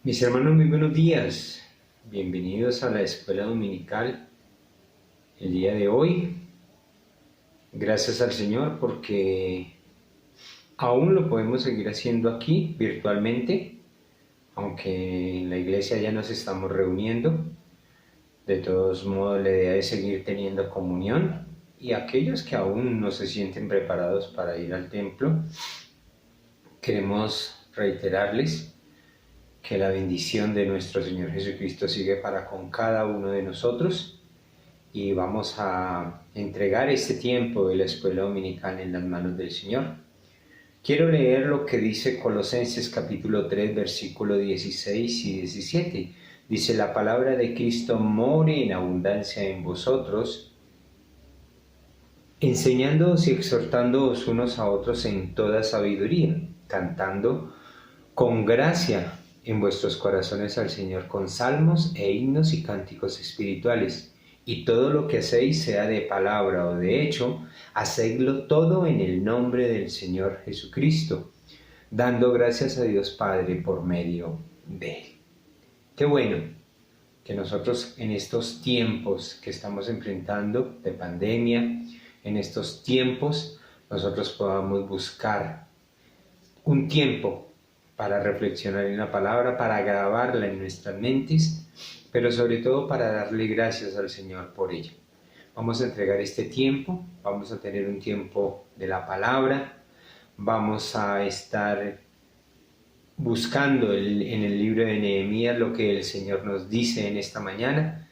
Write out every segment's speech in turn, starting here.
Mis hermanos, muy buenos días. Bienvenidos a la escuela dominical. El día de hoy, gracias al Señor porque aún lo podemos seguir haciendo aquí virtualmente, aunque en la iglesia ya nos estamos reuniendo. De todos modos, la idea es seguir teniendo comunión, y aquellos que aún no se sienten preparados para ir al templo, queremos reiterarles que la bendición de nuestro Señor Jesucristo sigue para con cada uno de nosotros, y vamos a entregar este tiempo de la escuela dominical en las manos del Señor. Quiero leer lo que dice Colosenses capítulo 3, versículo 16 y 17. Dice: la palabra de Cristo more en abundancia en vosotros, enseñándoos y exhortándoos unos a otros en toda sabiduría, cantando con gracia en vuestros corazones al Señor con salmos e himnos y cánticos espirituales. Y todo lo que hacéis, sea de palabra o de hecho, hacedlo todo en el nombre del Señor Jesucristo, dando gracias a Dios Padre por medio de Él. Qué bueno que nosotros en estos tiempos que estamos enfrentando de pandemia, en estos tiempos nosotros podamos buscar un tiempo para reflexionar en la palabra, para grabarla en nuestras mentes, pero sobre todo para darle gracias al Señor por ella. Vamos a entregar este tiempo, vamos a tener un tiempo de la palabra, vamos a estar buscando en el libro de Nehemías lo que el Señor nos dice en esta mañana,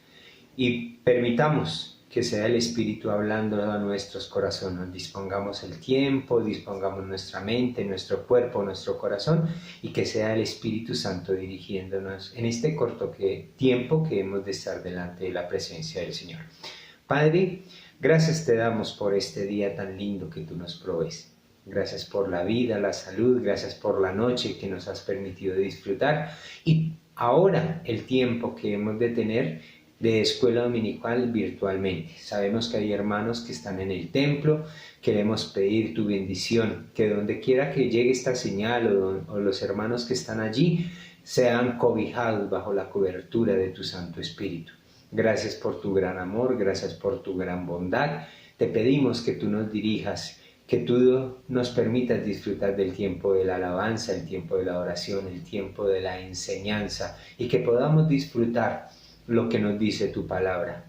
y permitamos que sea el Espíritu hablando a nuestros corazones. Dispongamos el tiempo, dispongamos nuestra mente, nuestro cuerpo, nuestro corazón, y que sea el Espíritu Santo dirigiéndonos en este corto tiempo que hemos de estar delante de la presencia del Señor. Padre, gracias te damos por este día tan lindo que tú nos provees. Gracias por la vida, la salud, gracias por la noche que nos has permitido disfrutar, y ahora el tiempo que hemos de tener de escuela dominical virtualmente. Sabemos que hay hermanos que están en el templo. Queremos pedir tu bendición, que donde quiera que llegue esta señal o los hermanos que están allí sean cobijados bajo la cobertura de tu Santo Espíritu. Gracias por tu gran amor, gracias por tu gran bondad. Te pedimos que tú nos dirijas, que tú nos permitas disfrutar del tiempo de la alabanza, el tiempo de la oración, el tiempo de la enseñanza, y que podamos disfrutar lo que nos dice tu palabra.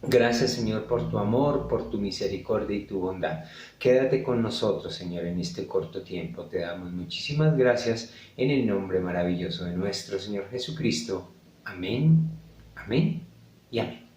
Gracias, Señor, por tu amor, por tu misericordia y tu bondad. Quédate con nosotros, Señor, en este corto tiempo. Te damos muchísimas gracias en el nombre maravilloso de nuestro Señor Jesucristo. Amén, amén y amén.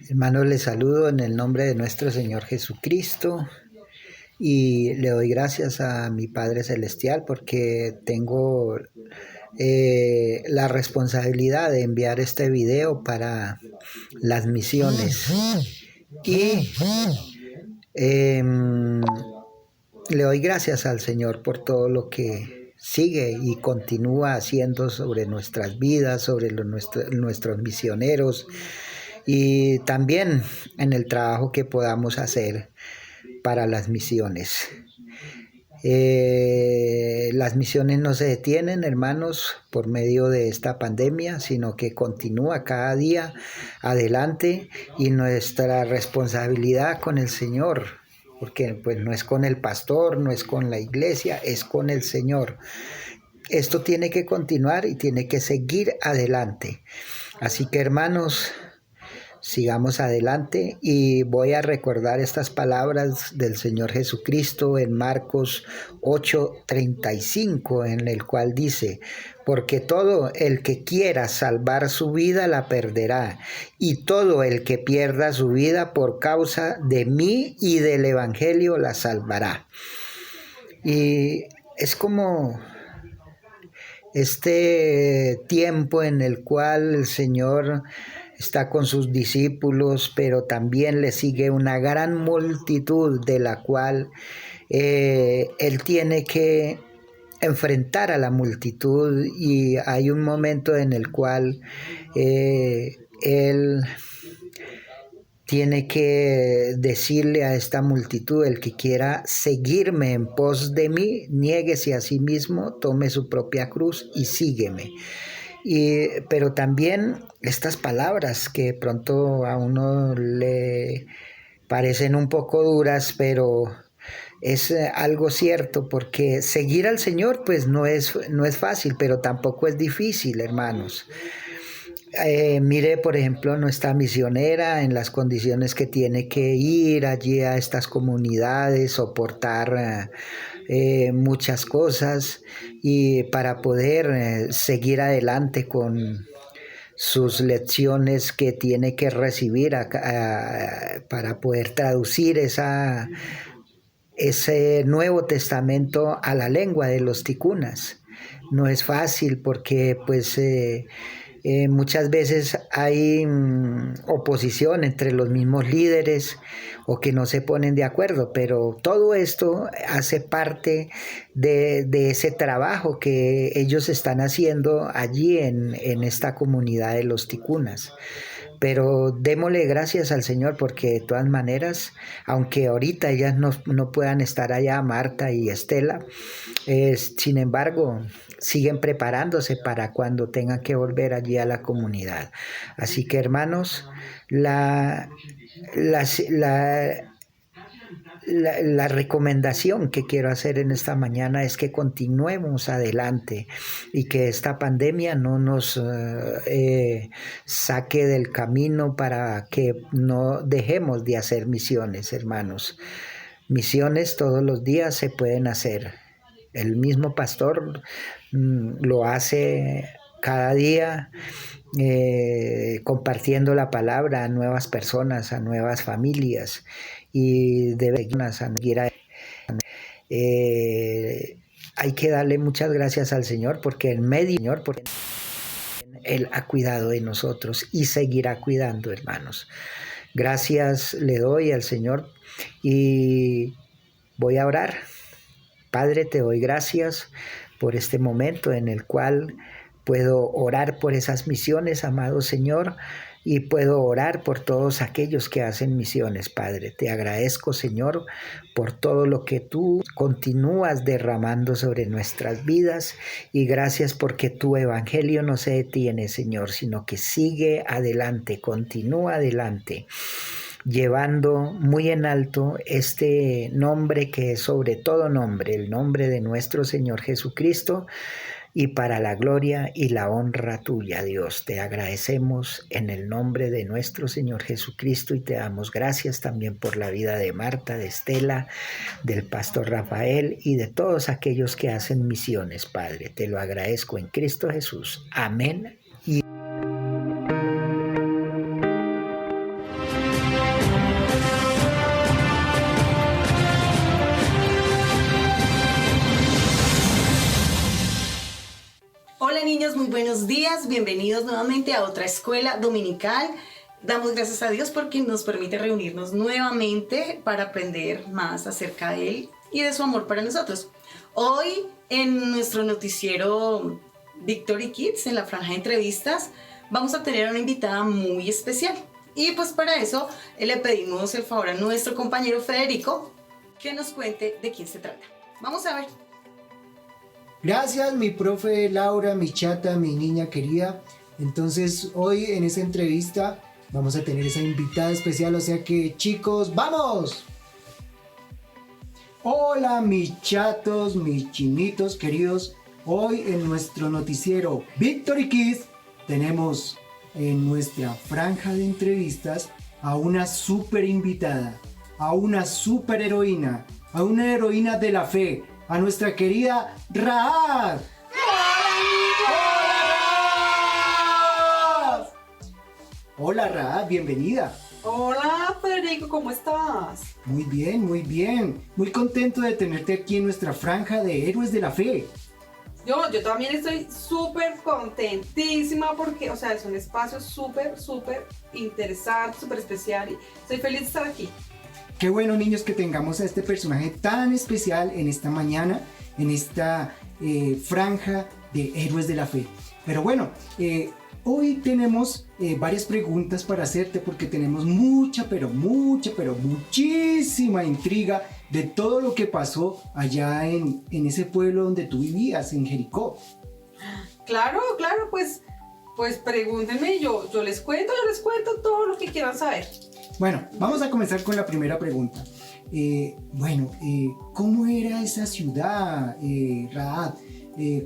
Hermanos, les saludo en el nombre de nuestro Señor Jesucristo y le doy gracias a mi Padre Celestial porque tengo la responsabilidad de enviar este video para las misiones. Y le doy gracias al Señor por todo lo que sigue y continúa haciendo sobre nuestras vidas, sobre nuestros misioneros, y también en el trabajo que podamos hacer para las misiones. Las misiones no se detienen, hermanos, por medio de esta pandemia, sino que continúa cada día adelante, y nuestra responsabilidad con el Señor, porque pues no es con el pastor, no es con la iglesia, es con el Señor. Esto tiene que continuar y tiene que seguir adelante. Así que, hermanos, sigamos adelante, y voy a recordar estas palabras del Señor Jesucristo en Marcos 8:35, en el cual dice: porque todo el que quiera salvar su vida la perderá, y todo el que pierda su vida por causa de mí y del Evangelio la salvará. Y es como este tiempo en el cual el Señor está con sus discípulos, pero también le sigue una gran multitud de la cual Él tiene que enfrentar a la multitud, y hay un momento en el cual Él tiene que decirle a esta multitud: el que quiera seguirme en pos de mí, niéguese a sí mismo, tome su propia cruz y sígueme. Pero también estas palabras que pronto a uno le parecen un poco duras, pero es algo cierto, porque seguir al Señor pues no es fácil, pero tampoco es difícil, hermanos. Mire, por ejemplo, nuestra misionera en las condiciones que tiene que ir allí a estas comunidades, soportar muchas cosas, y para poder seguir adelante con sus lecciones que tiene que recibir para poder traducir ese Nuevo Testamento a la lengua de los ticunas. No es fácil porque pues muchas veces hay oposición entre los mismos líderes o que no se ponen de acuerdo, pero todo esto hace parte de ese trabajo que ellos están haciendo allí en esta comunidad de los ticunas. Pero démosle gracias al Señor porque de todas maneras, aunque ahorita ellas no puedan estar allá, Marta y Estela, sin embargo, siguen preparándose para cuando tengan que volver allí a la comunidad. Así que, hermanos, la recomendación que quiero hacer en esta mañana es que continuemos adelante y que esta pandemia no nos saque del camino para que no dejemos de hacer misiones, hermanos. Misiones todos los días se pueden hacer. El mismo pastor lo hace cada día, compartiendo la palabra a nuevas personas, a nuevas familias, y debe seguir a hay que darle muchas gracias al Señor porque en medio Señor, porque Él ha cuidado de nosotros y seguirá cuidando, hermanos. Gracias le doy al Señor y voy a orar. Padre, te doy gracias por este momento en el cual puedo orar por esas misiones, amado Señor, y puedo orar por todos aquellos que hacen misiones, Padre. Te agradezco, Señor, por todo lo que tú continúas derramando sobre nuestras vidas, y gracias porque tu evangelio no se detiene, Señor, sino que sigue adelante, continúa adelante, llevando muy en alto este nombre que es sobre todo nombre, el nombre de nuestro Señor Jesucristo, y para la gloria y la honra tuya, Dios. Te agradecemos en el nombre de nuestro Señor Jesucristo y te damos gracias también por la vida de Marta, de Estela, del pastor Rafael y de todos aquellos que hacen misiones, Padre. Te lo agradezco en Cristo Jesús. Amén. Hola niños, muy buenos días, bienvenidos nuevamente a otra escuela dominical. Damos gracias a Dios porque nos permite reunirnos nuevamente para aprender más acerca de Él y de su amor para nosotros. Hoy en nuestro noticiero Victory Kids, en la franja de entrevistas, vamos a tener una invitada muy especial. Y pues para eso le pedimos el favor a nuestro compañero Federico que nos cuente de quién se trata. Vamos a ver. Gracias, mi profe Laura, mi chata, mi niña querida. Entonces, hoy en esta entrevista vamos a tener esa invitada especial, o sea que, chicos, ¡vamos! Hola, mis chatos, mis chinitos queridos. Hoy en nuestro noticiero Victory Kids tenemos en nuestra franja de entrevistas a una super invitada, a una super heroína, a una heroína de la fe, a nuestra querida Rahab. ¡Hola! Hola Rahab, bienvenida. Hola Federico, ¿cómo estás? Muy bien, muy bien. Muy contento de tenerte aquí en nuestra franja de héroes de la fe. Yo también estoy súper contentísima porque, es un espacio súper interesante, súper especial y estoy feliz de estar aquí. Qué bueno, niños, que tengamos a este personaje tan especial en esta mañana, en esta franja de héroes de la fe. Pero bueno, hoy tenemos varias preguntas para hacerte porque tenemos mucha, pero muchísima intriga de todo lo que pasó allá en ese pueblo donde tú vivías, en Jericó. Claro, pues pregúntenme y yo les cuento todo lo que quieran saber. Bueno, vamos a comenzar con la primera pregunta. ¿Cómo era esa ciudad, Rahab?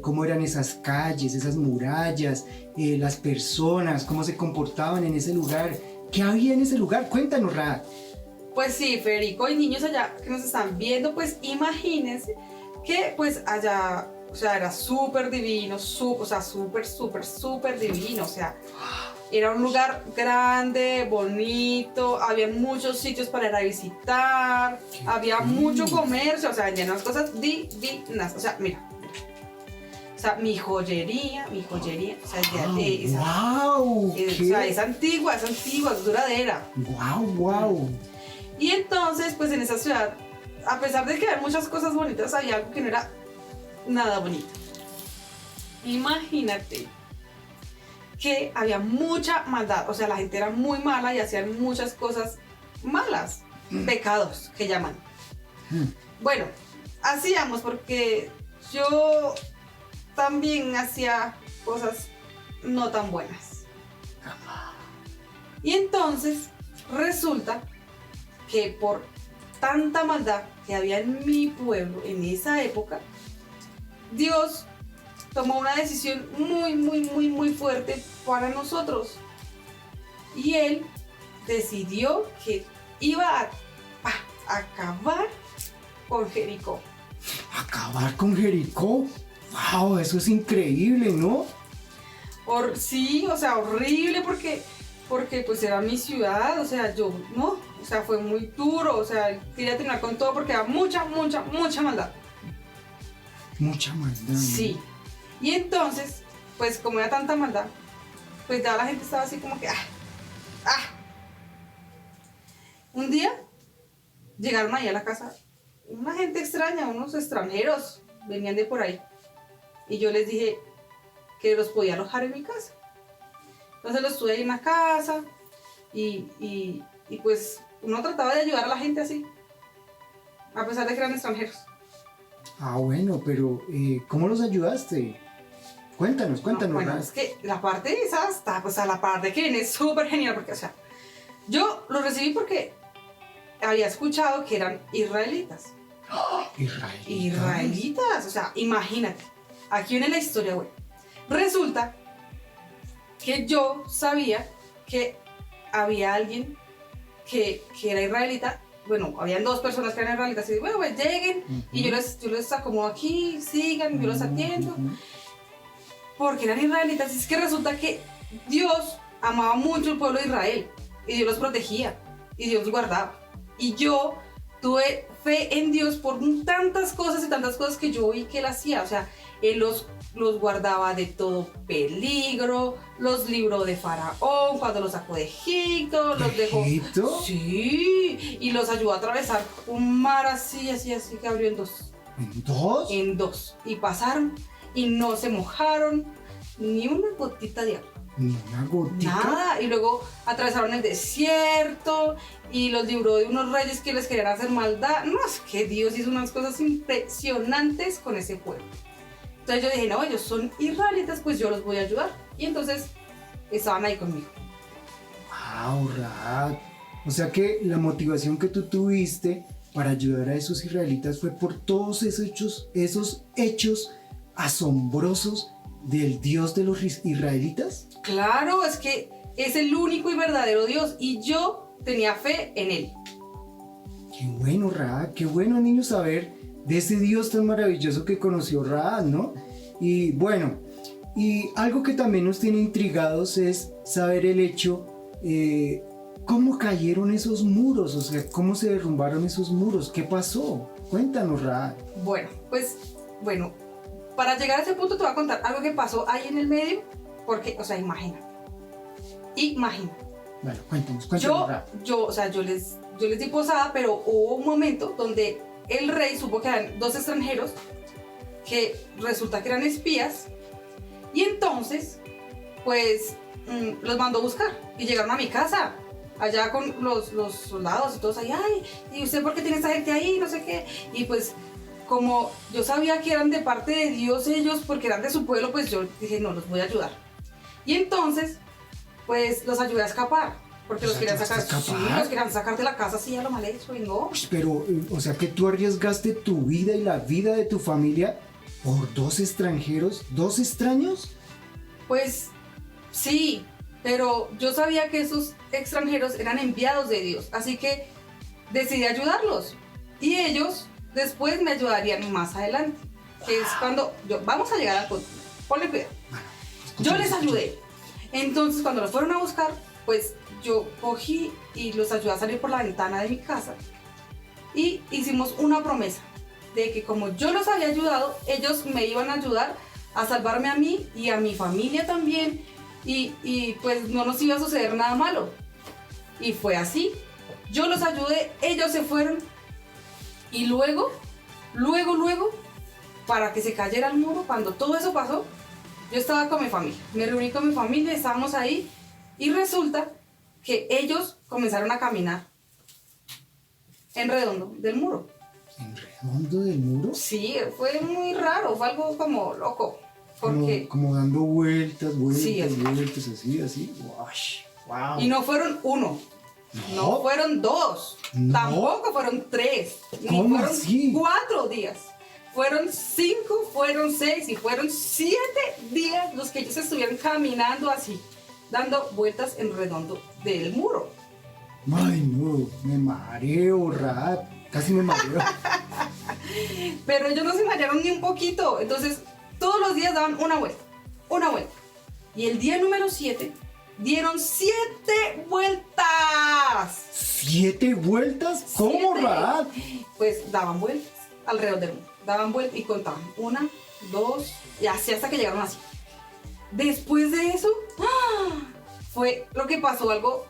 ¿Cómo eran esas calles, esas murallas, las personas, cómo se comportaban en ese lugar? ¿Qué había en ese lugar? Cuéntanos, Rahab. Pues sí, Federico y niños allá que nos están viendo, pues imagínense que pues allá, o sea, era súper divino, súper divino, o sea, era un lugar grande, bonito, había muchos sitios para ir a visitar, había mucho comercio, o sea, vendían unas cosas divinas, o sea, mira. O sea, mi joyería, o sea, ¡Wow! es antigua, es duradera. ¡Wow! Y entonces, pues en esa ciudad, a pesar de que había muchas cosas bonitas, había algo que no era nada bonito. Imagínate que había mucha maldad, o sea, la gente era muy mala y hacían muchas cosas malas, pecados que llaman. Bueno, hacíamos porque yo también hacía cosas no tan buenas. Y entonces resulta que por tanta maldad que había en mi pueblo en esa época, Dios tomó una decisión muy fuerte para nosotros. Y Él decidió que iba a acabar con Jericó. ¿Acabar con Jericó? ¡Wow! Eso es increíble, ¿no? Sí, o sea, horrible porque pues era mi ciudad, o sea, yo, no, o sea, fue muy duro, o sea, quería terminar con todo porque había mucha maldad. Mucha maldad, ¿no? Sí. Y entonces, pues como era tanta maldad, pues ya la gente estaba así como que, Un día llegaron ahí a la casa una gente extraña, unos extranjeros, venían de por ahí. Y yo les dije que los podía alojar en mi casa. Entonces los tuve ahí en la casa y pues uno trataba de ayudar a la gente así, a pesar de que eran extranjeros. Bueno, pero ¿cómo los ayudaste? Cuéntanos. Bueno, es que la parte esa está, o sea, la parte que viene es súper genial porque, o sea, yo los recibí porque había escuchado que eran israelitas. Israelitas, o sea, imagínate. Aquí viene la historia, güey. Resulta que yo sabía que había alguien que era israelita. Bueno, habían dos personas que eran israelitas. Y bueno, pues lleguen y yo les acomodo aquí, sigan, yo los atiendo. Porque eran israelitas. Y es que resulta que Dios amaba mucho el pueblo de Israel. Y Dios los protegía. Y Dios los guardaba. Y yo tuve fe en Dios por tantas cosas y tantas cosas que yo vi que Él hacía. O sea, Él los guardaba de todo peligro, los libró de Faraón cuando los sacó de Egipto, los dejó... ¿Egipto? Sí, y los ayudó a atravesar un mar así que abrió en dos. ¿En dos? En dos. Y pasaron y no se mojaron ni una gotita de agua. Ni una gotica. Nada, y luego atravesaron el desierto y los libró de unos reyes que les querían hacer maldad. No, es que Dios hizo unas cosas impresionantes con ese pueblo. Entonces yo dije, no, ellos son israelitas, pues yo los voy a ayudar. Y entonces estaban ahí conmigo. ¡Wow, Rahab! O sea que la motivación que tú tuviste para ayudar a esos israelitas fue por todos esos hechos asombrosos del Dios de los israelitas. Claro, es que es el único y verdadero Dios y yo tenía fe en Él. Qué bueno, Rahab, qué bueno, niño, saber de ese Dios tan maravilloso que conoció Rahab, ¿no? Y bueno, y algo que también nos tiene intrigados es saber el hecho, cómo cayeron esos muros, o sea, cómo se derrumbaron esos muros, qué pasó. Cuéntanos, Rahab. Bueno, para llegar a ese punto te voy a contar algo que pasó ahí en el medio, porque, o sea, imagina. Bueno, cuéntanos, Rahab. Yo les di posada, pero hubo un momento donde el rey supo que eran dos extranjeros que resulta que eran espías y entonces pues los mandó a buscar y llegaron a mi casa, allá con los soldados y todos ahí, ay, ¿y usted por qué tiene esta gente ahí? No sé qué. Y pues como yo sabía que eran de parte de Dios ellos, porque eran de su pueblo, pues yo dije, no, los voy a ayudar. Y entonces, pues los ayudé a escapar, porque los querían sacar, sí, los querían sacar de la casa así a lo mal hecho y no. Pero, o sea que tú arriesgaste tu vida y la vida de tu familia por 2 extranjeros, 2 extraños. Pues sí, pero yo sabía que esos extranjeros eran enviados de Dios, así que decidí ayudarlos. Y ellos después me ayudarían más adelante, que es cuando vamos a llegar al punto. Ponle cuidado. Yo les ayudé. Entonces cuando los fueron a buscar, pues yo cogí y los ayudé a salir por la ventana de mi casa. Y hicimos una promesa de que como yo los había ayudado, ellos me iban a ayudar a salvarme a mí y a mi familia también. Y pues no nos iba a suceder nada malo. Y fue así. Yo los ayudé, ellos se fueron. Y luego, para que se cayera el muro, cuando todo eso pasó, yo estaba con mi familia. Me reuní con mi familia, estábamos ahí. Y resulta que ellos comenzaron a caminar en redondo del muro. ¿En redondo del muro? Sí, fue muy raro, fue algo como loco. Porque Como dando vueltas, Sí, vueltas, así. Wow. Y no fueron uno, no fueron 2, No. tampoco fueron 3, ni ¿Cómo fueron así? 4 días. Fueron 5, fueron 6 y fueron 7 días los que ellos estuvieron caminando así, dando vueltas en redondo del muro. Ay, no, me mareo, Rat. Casi me mareo. Pero ellos no se marearon ni un poquito. Entonces, todos los días daban una vuelta. Y el día número 7, dieron 7 vueltas. ¿7 vueltas? ¿Cómo, 7. Rat? Pues daban vueltas alrededor del mundo. Daban vueltas y contaban. 1, 2, y así hasta que llegaron así. Después de eso, fue lo que pasó, algo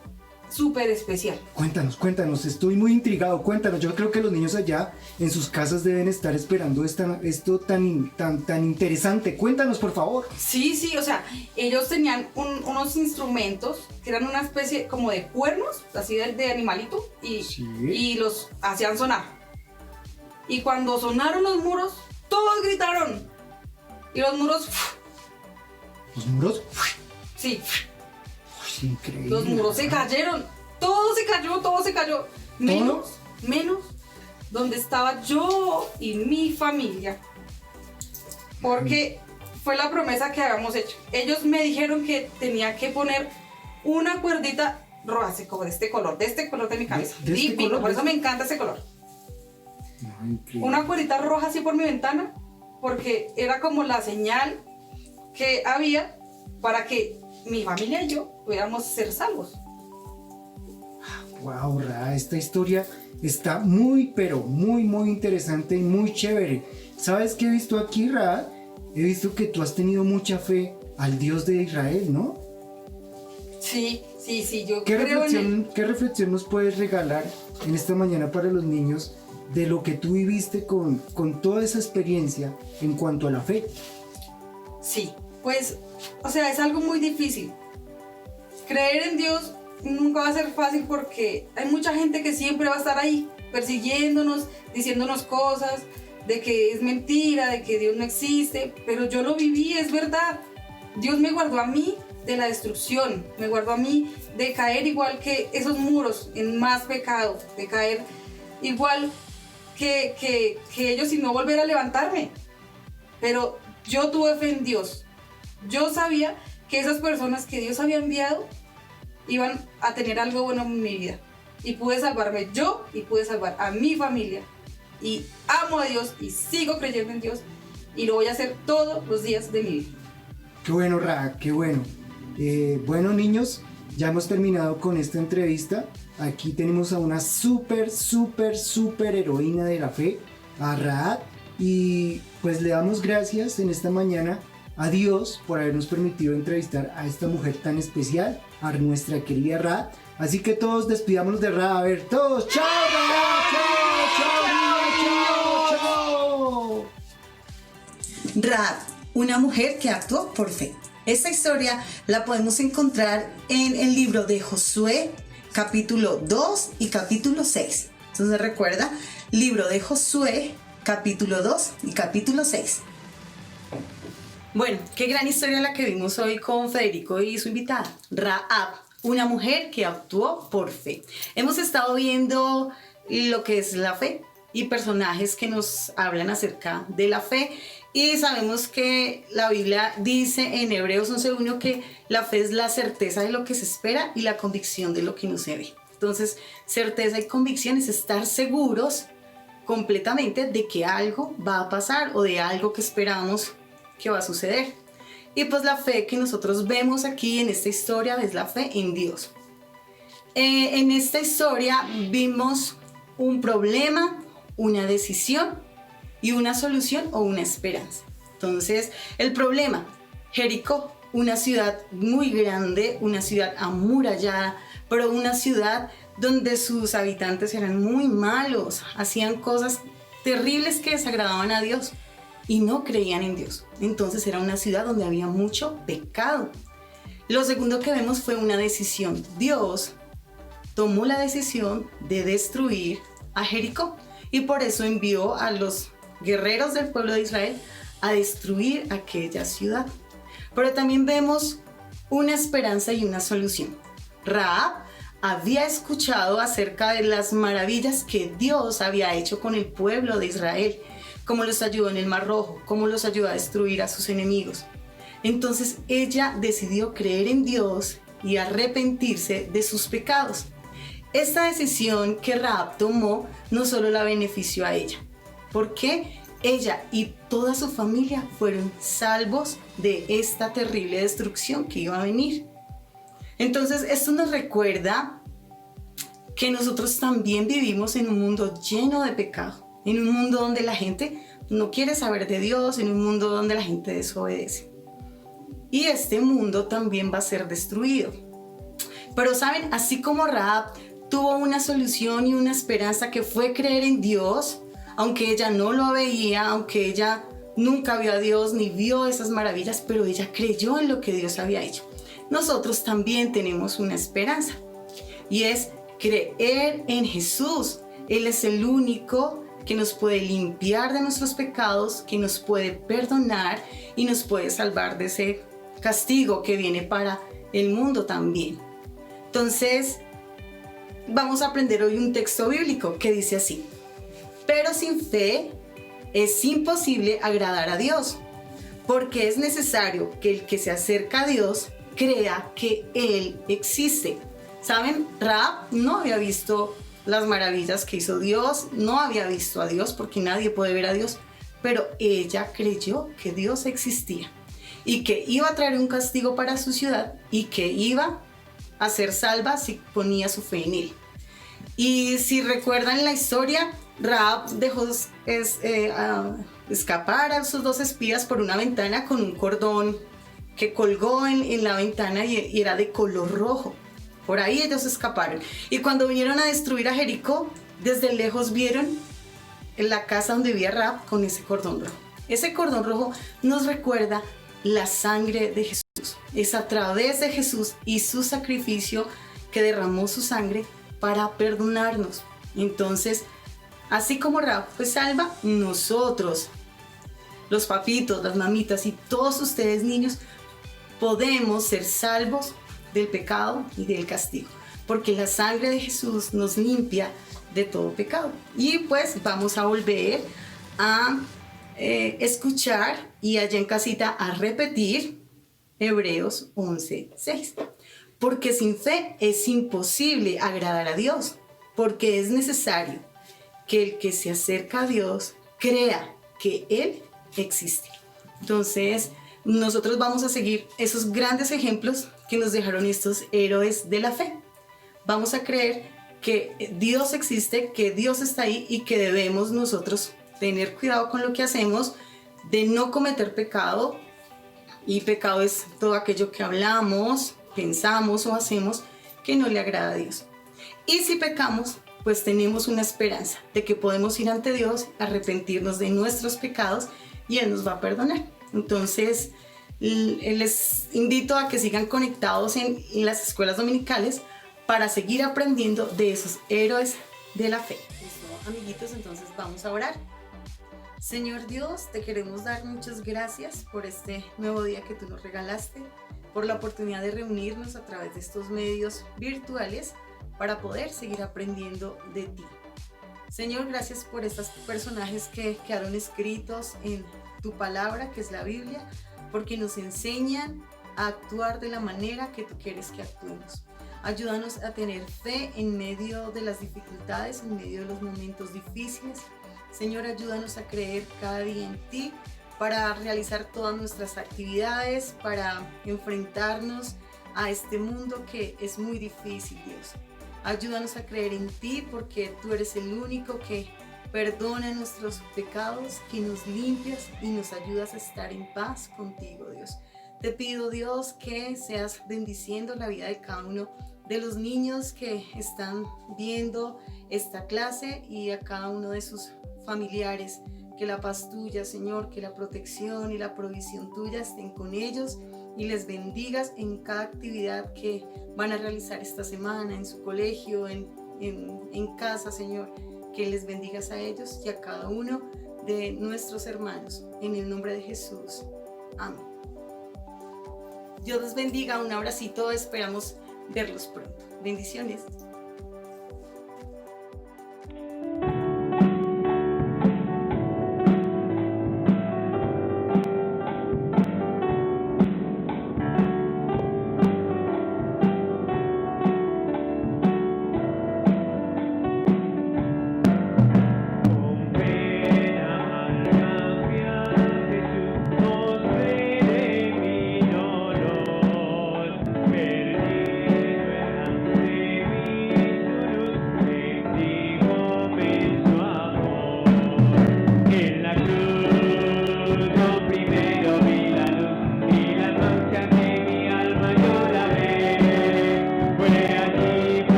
súper especial. Cuéntanos, estoy muy intrigado, cuéntanos. Yo creo que los niños allá en sus casas deben estar esperando esto tan interesante. Cuéntanos, por favor. Sí, o sea, ellos tenían unos instrumentos que eran una especie como de cuernos, así de animalito, y los hacían sonar. Y cuando sonaron los muros, todos gritaron. Y los muros... ¿Los muros? Sí, Uy, increíble. los muros se cayeron. Todo se cayó. Menos donde estaba yo y mi familia. Porque fue la promesa que habíamos hecho. Ellos me dijeron que tenía que poner una cuerdita roja, así como de este color de mi cabeza. ¿De este Divino, color? por eso me encanta ese color. Ay, increíble. Una cuerdita roja así por mi ventana, porque era como la señal que había para que mi familia y yo pudiéramos ser salvos. Wow, Ra, esta historia está muy, pero muy, muy interesante y muy chévere. ¿Sabes qué he visto aquí, Ra? He visto que tú has tenido mucha fe al Dios de Israel, ¿no? Sí, yo ¿Qué creo en él. ¿Qué reflexión nos puedes regalar en esta mañana para los niños de lo que tú viviste con toda esa experiencia en cuanto a la fe? Sí, pues, o sea, es algo muy difícil. Creer en Dios nunca va a ser fácil porque hay mucha gente que siempre va a estar ahí persiguiéndonos, diciéndonos cosas de que es mentira, de que Dios no existe, pero yo lo viví, es verdad. Dios me guardó a mí de la destrucción, me guardó a mí de caer igual que esos muros en más pecado, de caer igual que ellos y no volver a levantarme. Pero yo tuve fe en Dios. Yo sabía que esas personas que Dios había enviado iban a tener algo bueno en mi vida. Y pude salvarme yo y pude salvar a mi familia. Y amo a Dios y sigo creyendo en Dios. Y lo voy a hacer todos los días de mi vida. Qué bueno, Ra, qué bueno. Bueno, niños, ya hemos terminado con esta entrevista. Aquí tenemos a una súper heroína de la fe, a Raad. Y pues le damos gracias en esta mañana a Dios por habernos permitido entrevistar a esta mujer tan especial, a nuestra querida Raad. Así que todos despidámonos de Raad. A ver, todos, ¡chao, Raad! ¡Chao! Raad, una mujer que actuó por fe. Esta historia la podemos encontrar en el libro de Josué, capítulo 2 y capítulo 6. Entonces recuerda, libro de Josué, capítulo 2 y capítulo 6. Bueno, qué gran historia la que vimos hoy con Federico y su invitada, Rahab, una mujer que actuó por fe. Hemos estado viendo lo que es la fe y personajes que nos hablan acerca de la fe, y sabemos que la Biblia dice en Hebreos 11:1 que la fe es la certeza de lo que se espera y la convicción de lo que no se ve. Entonces, certeza y convicción es estar seguros completamente de que algo va a pasar o de algo que esperamos que va a suceder. Y pues la fe que nosotros vemos aquí en esta historia es la fe en Dios. En esta historia vimos un problema, una decisión y una solución o una esperanza. Entonces, el problema, Jericó, una ciudad muy grande, una ciudad amurallada, pero una ciudad donde sus habitantes eran muy malos, hacían cosas terribles que desagradaban a Dios y no creían en Dios. Entonces era una ciudad donde había mucho pecado. Lo segundo que vemos fue una decisión. Dios tomó la decisión de destruir a Jericó y por eso envió a los guerreros del pueblo de Israel a destruir aquella ciudad. Pero también vemos una esperanza y una solución. Rahab había escuchado acerca de las maravillas que Dios había hecho con el pueblo de Israel, cómo los ayudó en el Mar Rojo, cómo los ayudó a destruir a sus enemigos. Entonces ella decidió creer en Dios y arrepentirse de sus pecados. Esta decisión que Rahab tomó no solo la benefició a ella, porque ella y toda su familia fueron salvos de esta terrible destrucción que iba a venir. Entonces esto nos recuerda que nosotros también vivimos en un mundo lleno de pecado, en un mundo donde la gente no quiere saber de Dios, en un mundo donde la gente desobedece. Y este mundo también va a ser destruido. Pero saben, así como Rahab tuvo una solución y una esperanza que fue creer en Dios, aunque ella no lo veía, aunque ella nunca vio a Dios ni vio esas maravillas, pero ella creyó en lo que Dios había hecho. Nosotros también tenemos una esperanza y es creer en Jesús. Él es el único que nos puede limpiar de nuestros pecados, que nos puede perdonar y nos puede salvar de ese castigo que viene para el mundo también. Entonces, vamos a aprender hoy un texto bíblico que dice así: pero sin fe es imposible agradar a Dios, porque es necesario que el que se acerca a Dios crea que Él existe. ¿Saben? Rahab no había visto las maravillas que hizo Dios, no había visto a Dios porque nadie puede ver a Dios, pero ella creyó que Dios existía y que iba a traer un castigo para su ciudad y que iba a ser salva si ponía su fe en Él. Y si recuerdan la historia, Rahab dejó escapar a sus dos espías por una ventana con un cordón que colgó en la ventana y era de color rojo. Por ahí ellos escaparon. Y cuando vinieron a destruir a Jericó, desde lejos vieron en la casa donde vivía Rahab con ese cordón rojo. Ese cordón rojo nos recuerda la sangre de Jesús. Es a través de Jesús y su sacrificio que derramó su sangre para perdonarnos. Entonces, así como Rahab fue salva, nosotros, los papitos, las mamitas y todos ustedes niños, podemos ser salvos del pecado y del castigo, porque la sangre de Jesús nos limpia de todo pecado. Y pues vamos a volver a escuchar y allá en casita a repetir Hebreos 11:6. Porque sin fe es imposible agradar a Dios, porque es necesario que el que se acerca a Dios crea que Él existe. Entonces, nosotros vamos a seguir esos grandes ejemplos que nos dejaron estos héroes de la fe. Vamos a creer que Dios existe, que Dios está ahí y que debemos nosotros tener cuidado con lo que hacemos, de no cometer pecado. Y pecado es todo aquello que hablamos, pensamos o hacemos que no le agrada a Dios. Y si pecamos, pues tenemos una esperanza de que podemos ir ante Dios, arrepentirnos de nuestros pecados y Él nos va a perdonar. Entonces, Les invito a que sigan conectados en las escuelas dominicales para seguir aprendiendo de esos héroes de la fe. ¿Listo, amiguitos? Entonces vamos a orar. Señor Dios, te queremos dar muchas gracias por este nuevo día que tú nos regalaste, por la oportunidad de reunirnos a través de estos medios virtuales para poder seguir aprendiendo de ti. Señor, gracias por estos personajes que quedaron escritos en tu palabra, que es la Biblia, porque nos enseñan a actuar de la manera que tú quieres que actuemos. Ayúdanos a tener fe en medio de las dificultades, en medio de los momentos difíciles. Señor, ayúdanos a creer cada día en ti para realizar todas nuestras actividades, para enfrentarnos a este mundo que es muy difícil, Dios. Ayúdanos a creer en ti porque tú eres el único que perdona nuestros pecados, que nos limpias y nos ayudas a estar en paz contigo, Dios. Te pido, Dios, que seas bendiciendo la vida de cada uno de los niños que están viendo esta clase y a cada uno de sus familiares. Que la paz tuya, Señor, que la protección y la provisión tuya estén con ellos y les bendigas en cada actividad que van a realizar esta semana, en su colegio, en casa, Señor. Que les bendigas a ellos y a cada uno de nuestros hermanos. En el nombre de Jesús. Amén. Dios los bendiga. Un abracito. Esperamos verlos pronto. Bendiciones.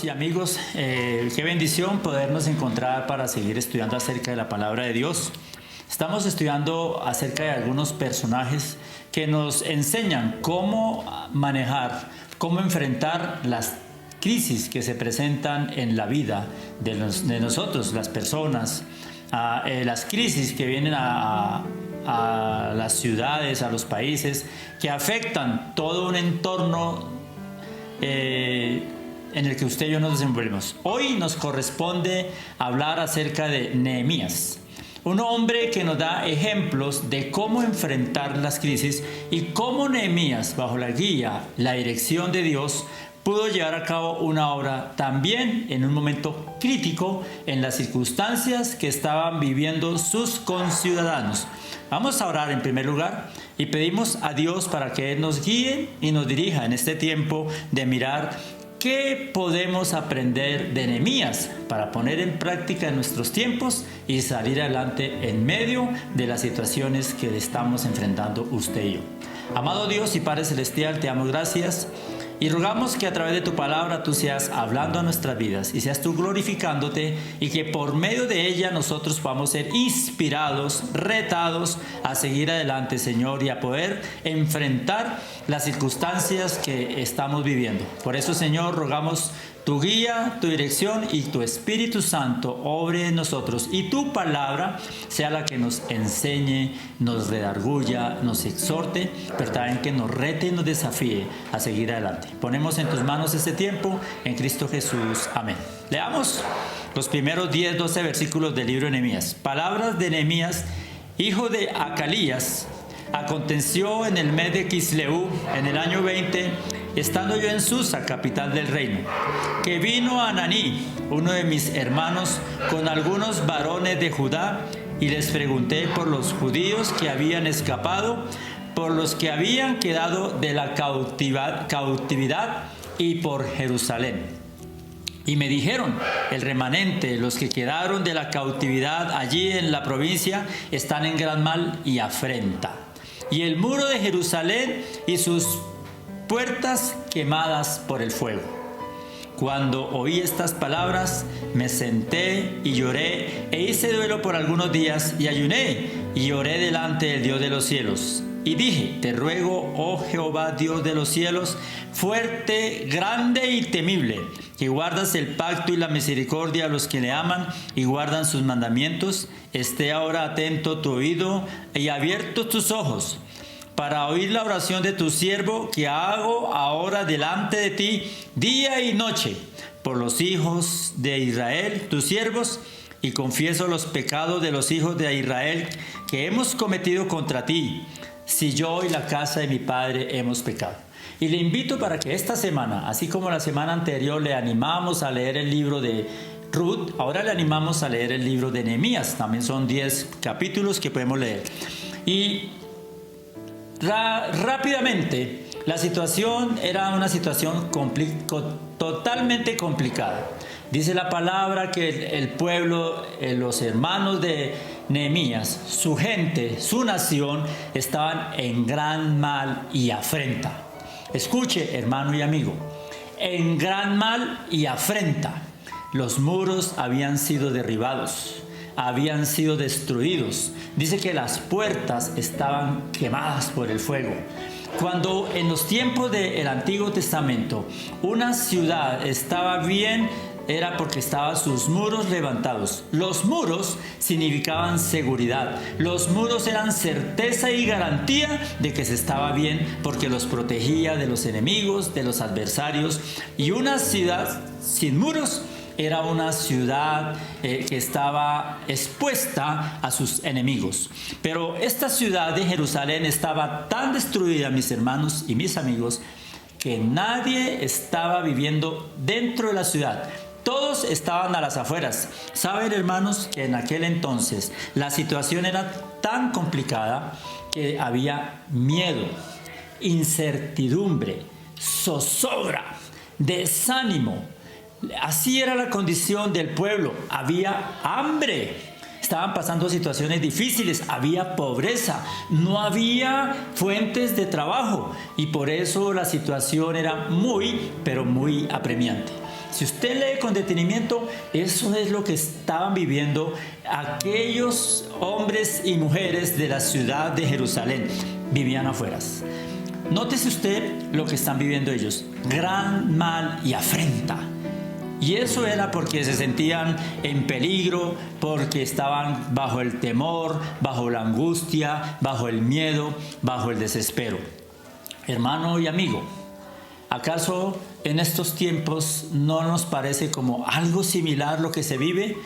Y amigos, qué bendición podernos encontrar para seguir estudiando acerca de la palabra de Dios. Estamos estudiando acerca de algunos personajes que nos enseñan cómo manejar, cómo enfrentar las crisis que se presentan en la vida de nosotros, las personas, las crisis que vienen a a las ciudades, a los países, que afectan todo un entorno en el que usted y yo nos desenvolvemos. Hoy nos corresponde hablar acerca de Nehemías, un hombre que nos da ejemplos de cómo enfrentar las crisis y cómo Nehemías, bajo la guía, la dirección de Dios, pudo llevar a cabo una obra también en un momento crítico en las circunstancias que estaban viviendo sus conciudadanos. Vamos a orar en primer lugar y pedimos a Dios para que Él nos guíe y nos dirija en este tiempo de mirar qué podemos aprender de Nehemías para poner en práctica en nuestros tiempos y salir adelante en medio de las situaciones que estamos enfrentando usted y yo. Amado Dios y Padre Celestial, te damos gracias y rogamos que a través de tu palabra tú seas hablando a nuestras vidas y seas tú glorificándote, y que por medio de ella nosotros podamos ser inspirados, retados a seguir adelante, Señor, y a poder enfrentar las circunstancias que estamos viviendo. Por eso, Señor, rogamos tu guía, tu dirección y tu Espíritu Santo obre en nosotros, y tu palabra sea la que nos enseñe, nos redarguya, nos exhorte, pero también que nos rete y nos desafíe a seguir adelante. Ponemos en tus manos este tiempo, en Cristo Jesús. Amén. Leamos los primeros 10-12 versículos del libro de Nehemías. Palabras de Nehemías, hijo de Acalías. Aconteció en el mes de Quisleu, en el año 20, estando yo en Susa, capital del reino, que vino Ananí, uno de mis hermanos, con algunos varones de Judá, y les pregunté por los judíos que habían escapado, por los que habían quedado de la cautividad y por Jerusalén. Y me dijeron, el remanente, los que quedaron de la cautividad allí en la provincia, están en gran mal y afrenta. Y el muro de Jerusalén y sus puertas quemadas por el fuego. Cuando oí estas palabras, me senté y lloré, e hice duelo por algunos días, y ayuné, y oré delante del Dios de los cielos. Y dije, te ruego, oh Jehová, Dios de los cielos, fuerte, grande y temible, que guardas el pacto y la misericordia a los que le aman y guardan sus mandamientos, esté ahora atento tu oído y abiertos tus ojos, para oír la oración de tu siervo que hago ahora delante de ti día y noche, por los hijos de Israel, tus siervos, y confieso los pecados de los hijos de Israel que hemos cometido contra ti, si yo y la casa de mi padre hemos pecado. Y le invito para que esta semana, así como la semana anterior le animamos a leer el libro de Ruth, ahora le animamos a leer el libro de Nehemías. También son 10 capítulos que podemos leer. Y rápidamente, la situación era una situación totalmente complicada. Dice la palabra que el pueblo, los hermanos de Nehemías, su gente, su nación, estaban en gran mal y afrenta. Escuche, hermano y amigo, en gran mal y afrenta. Los muros habían sido derribados, habían sido destruidos. Dice que las puertas estaban quemadas por el fuego. Cuando en los tiempos del Antiguo Testamento una ciudad estaba bien, era porque estaban sus muros levantados. Los muros significaban seguridad. Los muros eran certeza y garantía de que se estaba bien, porque los protegía de los enemigos, de los adversarios. Y una ciudad sin muros era una ciudad que estaba expuesta a sus enemigos. Pero esta ciudad de Jerusalén estaba tan destruida, mis hermanos y mis amigos, que nadie estaba viviendo dentro de la ciudad. Todos estaban a las afueras. Saben, hermanos, que en aquel entonces la situación era tan complicada que había miedo, incertidumbre, zozobra, desánimo. Así era la condición del pueblo. Había hambre. Estaban pasando situaciones difíciles, había pobreza, no había fuentes de trabajo, y por eso la situación era muy, pero muy apremiante. Si usted lee con detenimiento, eso es lo que estaban viviendo aquellos hombres y mujeres de la ciudad de Jerusalén. Vivían afuera. Nótese usted lo que están viviendo ellos: gran mal y afrenta. Y eso era porque se sentían en peligro, porque estaban bajo el temor, bajo la angustia, bajo el miedo, bajo el desespero. Hermano y amigo, ¿acaso en estos tiempos no nos parece como algo similar lo que se vive?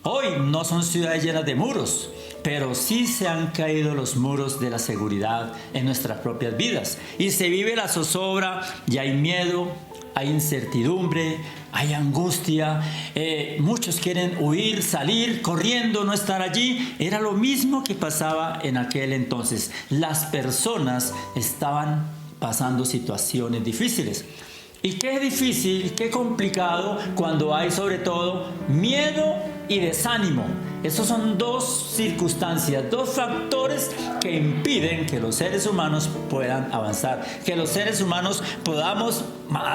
Hoy no son ciudades llenas de muros, pero sí se han caído los muros de la seguridad en nuestras propias vidas. Y se vive la zozobra y hay miedo, hay incertidumbre, hay angustia. Muchos quieren huir, salir, corriendo, no estar allí. Era lo mismo que pasaba en aquel entonces. Las personas estaban pasando situaciones difíciles. Y qué difícil, qué complicado cuando hay sobre todo miedo y desánimo. Esos son dos circunstancias, dos factores que impiden que los seres humanos puedan avanzar, que los seres humanos podamos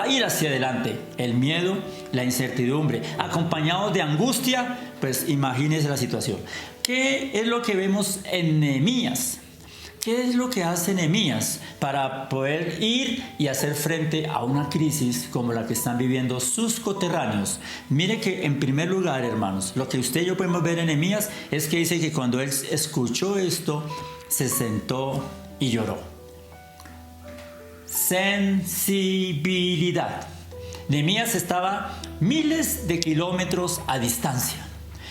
ir hacia adelante. El miedo, la incertidumbre, acompañados de angustia, pues imagínense la situación. ¿Qué es lo que vemos en Nehemías? ¿Qué es lo que hace Nehemías para poder ir y hacer frente a una crisis como la que están viviendo sus coterráneos? Mire que en primer lugar, hermanos, lo que usted y yo podemos ver en Nehemías es que dice que cuando él escuchó esto, se sentó y lloró. Sensibilidad. Nehemías estaba miles de kilómetros a distancia.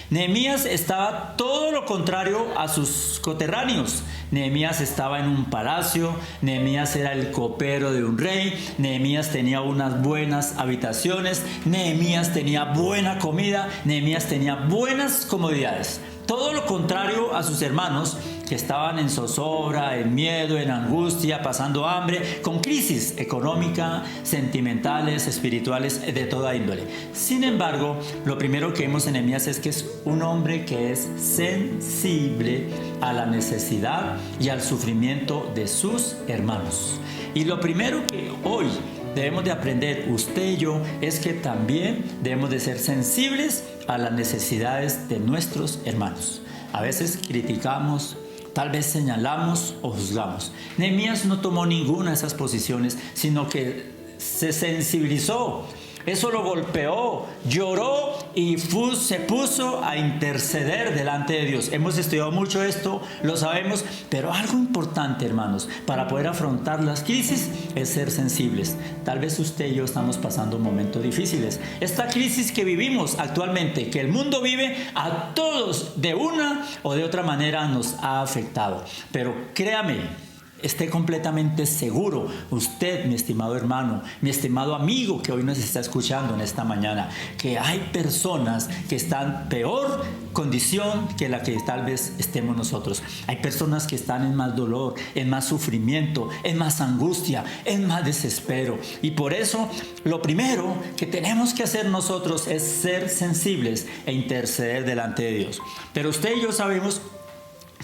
Nehemías estaba todo lo contrario a sus coterráneos. Nehemías estaba en un palacio, Nehemías era el copero de un rey, Nehemías tenía unas buenas habitaciones, Nehemías tenía buena comida, Nehemías tenía buenas comodidades. Todo lo contrario a sus hermanos que estaban en zozobra, en miedo, en angustia, pasando hambre, con crisis económica, sentimentales, espirituales, de toda índole. Sin embargo, lo primero que vemos en Nehemías es que es un hombre que es sensible a la necesidad y al sufrimiento de sus hermanos. Y lo primero que hoy debemos de aprender usted y yo es que también debemos de ser sensibles a las necesidades de nuestros hermanos. A veces criticamos, tal vez señalamos o juzgamos. Nehemías no tomó ninguna de esas posiciones, sino que se sensibilizó. Eso lo golpeó, lloró y se puso a interceder delante de Dios. Hemos estudiado mucho esto, lo sabemos, pero algo importante, hermanos, para poder afrontar las crisis es ser sensibles. Tal vez usted y yo estamos pasando momentos difíciles. Esta crisis que vivimos actualmente, que el mundo vive, a todos de una o de otra manera nos ha afectado. Pero créame, esté completamente seguro, usted, mi estimado hermano, mi estimado amigo que hoy nos está escuchando en esta mañana, que hay personas que están en peor condición que la que tal vez estemos nosotros. Hay personas que están en más dolor, en más sufrimiento, en más angustia, en más desespero. Y por eso, lo primero que tenemos que hacer nosotros es ser sensibles e interceder delante de Dios. Pero usted y yo sabemos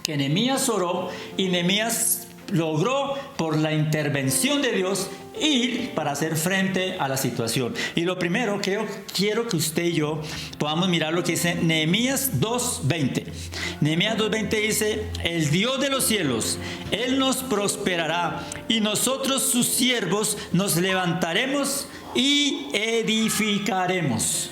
que Nehemías oró y Nehemías logró, por la intervención de Dios, ir para hacer frente a la situación. Y lo primero que yo quiero que usted y yo podamos mirar lo que dice Nehemías 2:20. Nehemías 2:20 dice: el Dios de los cielos, Él nos prosperará, y nosotros sus siervos nos levantaremos y edificaremos.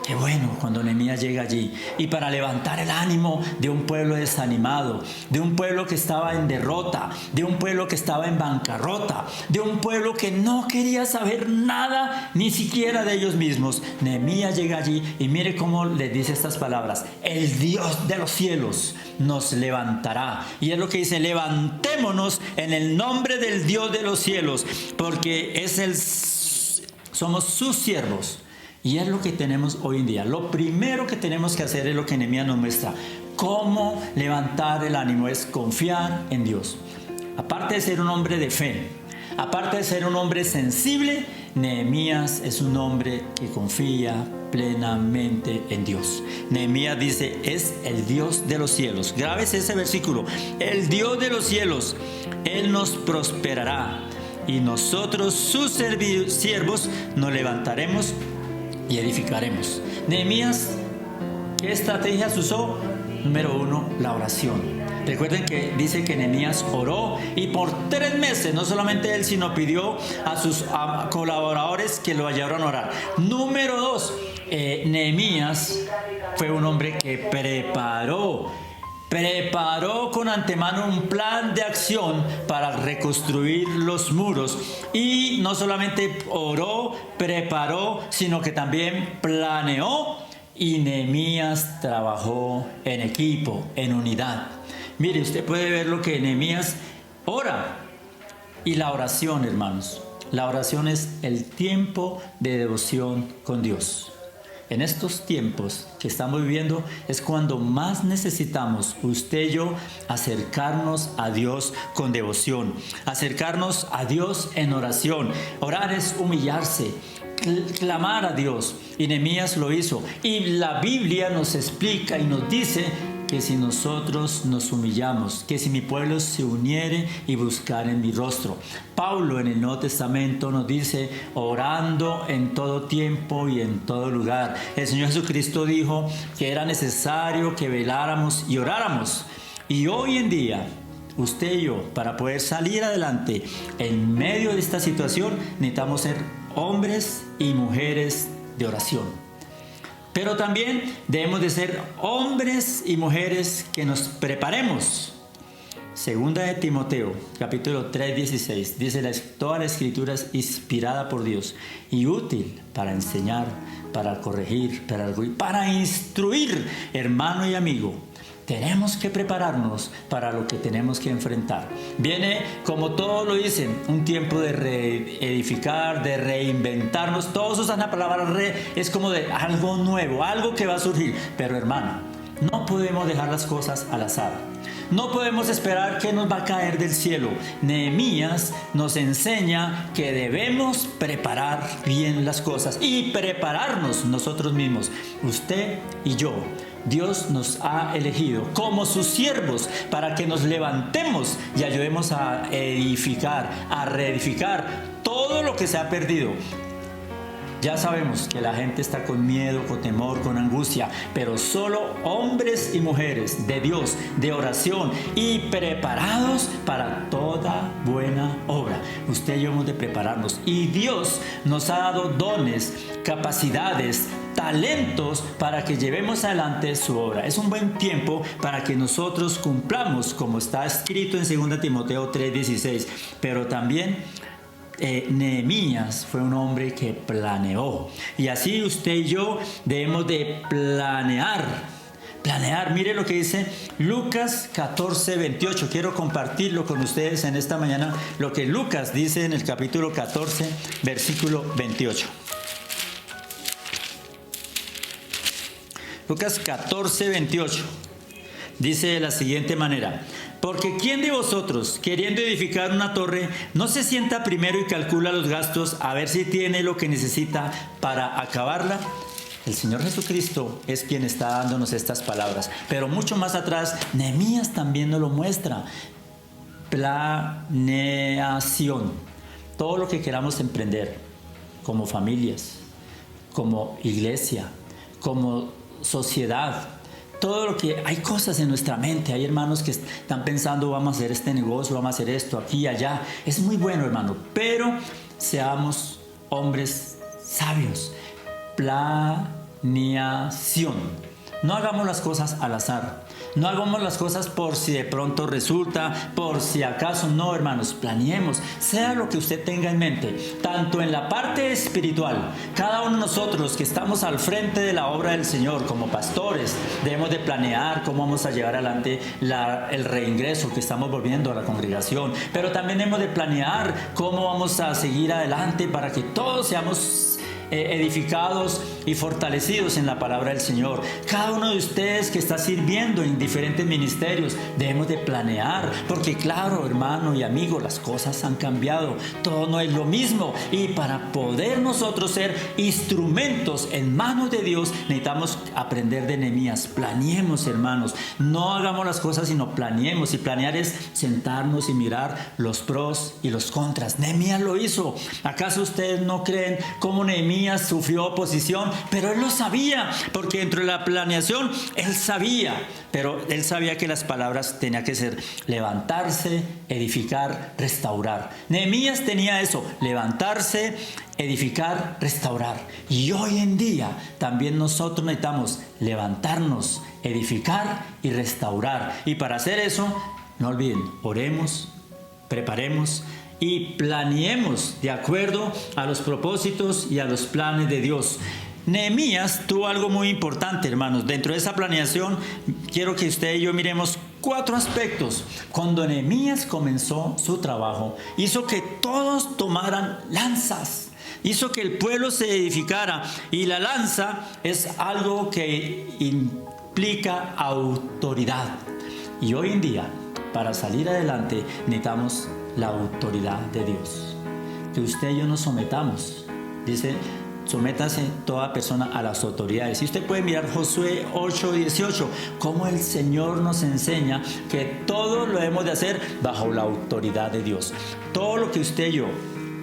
Qué bueno cuando Nehemías llega allí y para levantar el ánimo de un pueblo desanimado, de un pueblo que estaba en derrota, de un pueblo que estaba en bancarrota, de un pueblo que no quería saber nada ni siquiera de ellos mismos. Nehemías llega allí y mire cómo les dice estas palabras: el Dios de los cielos nos levantará. Y es lo que dice: levantémonos en el nombre del Dios de los cielos, porque somos sus siervos. Y es lo que tenemos hoy en día. Lo primero que tenemos que hacer es lo que Nehemías nos muestra. Cómo levantar el ánimo es confiar en Dios. Aparte de ser un hombre de fe, aparte de ser un hombre sensible, Nehemías es un hombre que confía plenamente en Dios. Nehemías dice: es el Dios de los cielos. Grábese ese versículo. El Dios de los cielos, Él nos prosperará, y nosotros, sus siervos, nos levantaremos y edificaremos. Nehemías, ¿qué estrategias usó? Número 1, la oración. Recuerden que dice que Nehemías oró y por 3 meses, no solamente él, sino pidió a sus colaboradores que lo ayudaran a orar. Número 2, Nehemías fue un hombre que preparó con antemano un plan de acción para reconstruir los muros, y no solamente oró, preparó, sino que también planeó, y Nehemías trabajó en equipo, en unidad. Mire, usted puede ver lo que Nehemías ora. Y la oración, hermanos, la oración es el tiempo de devoción con Dios. En estos tiempos que estamos viviendo es cuando más necesitamos, usted y yo, acercarnos a Dios con devoción, acercarnos a Dios en oración. Orar es humillarse, clamar a Dios, y Nehemías lo hizo. Y la Biblia nos explica y nos dice que si nosotros nos humillamos, que si mi pueblo se uniere y buscare mi rostro. Pablo en el Nuevo Testamento nos dice, orando en todo tiempo y en todo lugar. El Señor Jesucristo dijo que era necesario que veláramos y oráramos. Y hoy en día, usted y yo, para poder salir adelante en medio de esta situación, necesitamos ser hombres y mujeres de oración. Pero también debemos de ser hombres y mujeres que nos preparemos. Segunda de Timoteo, capítulo 3:16, dice: toda la escritura es inspirada por Dios y útil para enseñar, para corregir, para instruir, hermano y amigo. Tenemos que prepararnos para lo que tenemos que enfrentar. Viene, como todos lo dicen, un tiempo de reedificar, de reinventarnos. Todos usan la palabra es como de algo nuevo, algo que va a surgir. Pero hermano, no podemos dejar las cosas al azar. No podemos esperar que nos va a caer del cielo. Nehemías nos enseña que debemos preparar bien las cosas y prepararnos nosotros mismos, usted y yo. Dios nos ha elegido como sus siervos para que nos levantemos y ayudemos a edificar, a reedificar todo lo que se ha perdido. Ya sabemos que la gente está con miedo, con temor, con angustia, pero solo hombres y mujeres de Dios, de oración y preparados para toda buena obra. Usted y yo hemos de prepararnos, y Dios nos ha dado dones, capacidades, talentos para que llevemos adelante su obra. Es un buen tiempo para que nosotros cumplamos como está escrito en 2 Timoteo 3:16, pero también Nehemías fue un hombre que planeó, y así usted y yo debemos de planear. Mire lo que dice Lucas 14:28. Quiero compartirlo con ustedes en esta mañana, lo que Lucas dice en el capítulo 14, versículo 28. Lucas 14:28 dice de la siguiente manera: porque ¿quién de vosotros, queriendo edificar una torre, no se sienta primero y calcula los gastos a ver si tiene lo que necesita para acabarla? El Señor Jesucristo es quien está dándonos estas palabras, pero mucho más atrás Nehemías también nos lo muestra. Planeación. Todo lo que queramos emprender, como familias, como iglesia, como sociedad, todo lo que hay, cosas en nuestra mente. Hay hermanos que están pensando: vamos a hacer este negocio, vamos a hacer esto, aquí y allá. Es muy bueno, hermano, pero seamos hombres sabios. Planeación. No hagamos las cosas al azar. No hagamos las cosas por si de pronto resulta, por si acaso. No, hermanos, planeemos. Sea lo que usted tenga en mente, tanto en la parte espiritual. Cada uno de nosotros que estamos al frente de la obra del Señor como pastores, debemos de planear cómo vamos a llevar adelante el reingreso que estamos volviendo a la congregación. Pero también debemos de planear cómo vamos a seguir adelante para que todos seamos edificados y fortalecidos en la palabra del Señor. Cada uno de ustedes que está sirviendo en diferentes ministerios, debemos de planear, porque claro, hermano y amigo, las cosas han cambiado, todo no es lo mismo, y para poder nosotros ser instrumentos en manos de Dios, necesitamos aprender de Nehemías. Planeemos, hermanos, no hagamos las cosas sino planeemos, y planear es sentarnos y mirar los pros y los contras. Nehemías lo hizo. ¿Acaso ustedes no creen cómo Nehemías sufrió oposición? pero él lo sabía, porque dentro de la planeación él sabía, pero él sabía que las palabras tenían que ser levantarse, edificar, restaurar. Nehemías tenía eso, levantarse, edificar, restaurar. Y hoy en día también nosotros necesitamos levantarnos, edificar y restaurar. Y para hacer eso, no olviden, oremos, preparemos y planeemos de acuerdo a los propósitos y a los planes de Dios. Nehemías tuvo algo muy importante, hermanos. Dentro de esa planeación, quiero que usted y yo miremos 4 aspectos. Cuando Nehemías comenzó su trabajo, hizo que todos tomaran lanzas. Hizo que el pueblo se edificara. Y la lanza es algo que implica autoridad. Y hoy en día, para salir adelante, necesitamos la autoridad de Dios. Que usted y yo nos sometamos. Dice, sométase toda persona a las autoridades. Y usted puede mirar Josué 8:18, cómo el Señor nos enseña que todo lo debemos de hacer bajo la autoridad de Dios. Todo lo que usted y yo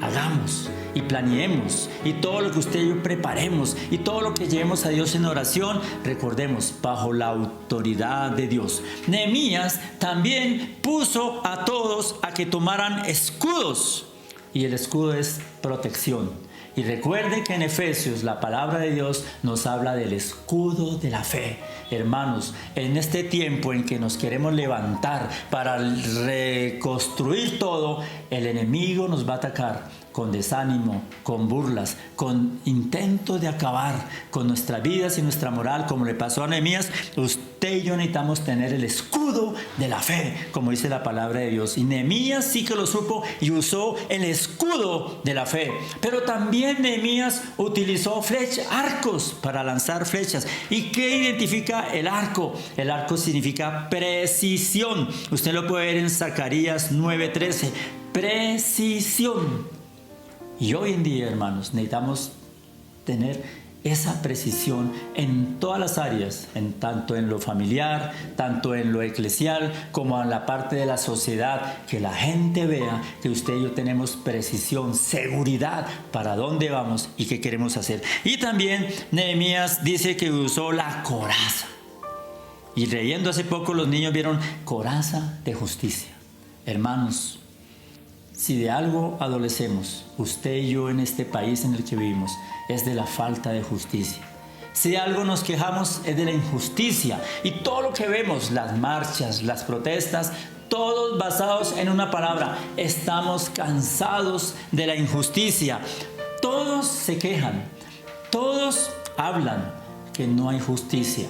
hagamos y planeemos, y todo lo que usted y yo preparemos, y todo lo que llevemos a Dios en oración, recordemos, bajo la autoridad de Dios. Nehemías también puso a todos a que tomaran escudos, y el escudo es protección. Y recuerde que en Efesios la palabra de Dios nos habla del escudo de la fe. Hermanos, en este tiempo en que nos queremos levantar para reconstruir todo, el enemigo nos va a atacar con desánimo, con burlas, con intentos de acabar con nuestras vidas y nuestra moral, como le pasó a Nehemías. Usted y yo necesitamos tener el escudo de la fe, como dice la palabra de Dios. Y Nehemías sí que lo supo y usó el escudo de la fe. Pero también Nehemías utilizó arcos para lanzar flechas. ¿Y qué identifica el arco? El arco significa precisión. Usted lo puede ver en Zacarías 9:13. Precisión. Y hoy en día, hermanos, necesitamos tener esa precisión en todas las áreas, tanto en lo familiar, tanto en lo eclesial, como en la parte de la sociedad, que la gente vea que usted y yo tenemos precisión, seguridad para dónde vamos y qué queremos hacer. Y también Nehemías dice que usó la coraza. Y leyendo hace poco, los niños vieron coraza de justicia. Hermanos, si de algo adolecemos, usted y yo en este país en el que vivimos, es de la falta de justicia. Si de algo nos quejamos, es de la injusticia. Y todo lo que vemos, las marchas, las protestas, todos basados en una palabra: estamos cansados de la injusticia. Todos se quejan, todos hablan que no hay justicia.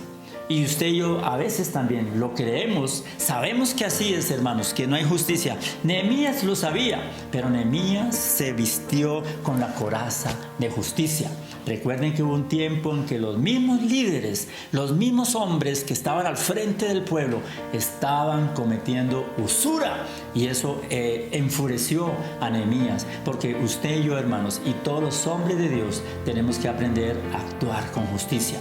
Y usted y yo a veces también lo creemos, sabemos que así es, hermanos, que no hay justicia. Nehemías lo sabía, pero Nehemías se vistió con la coraza de justicia. Recuerden que hubo un tiempo en que los mismos líderes, los mismos hombres que estaban al frente del pueblo, estaban cometiendo usura. Y eso enfureció a Nehemías, porque usted y yo, hermanos, y todos los hombres de Dios, tenemos que aprender a actuar con justicia.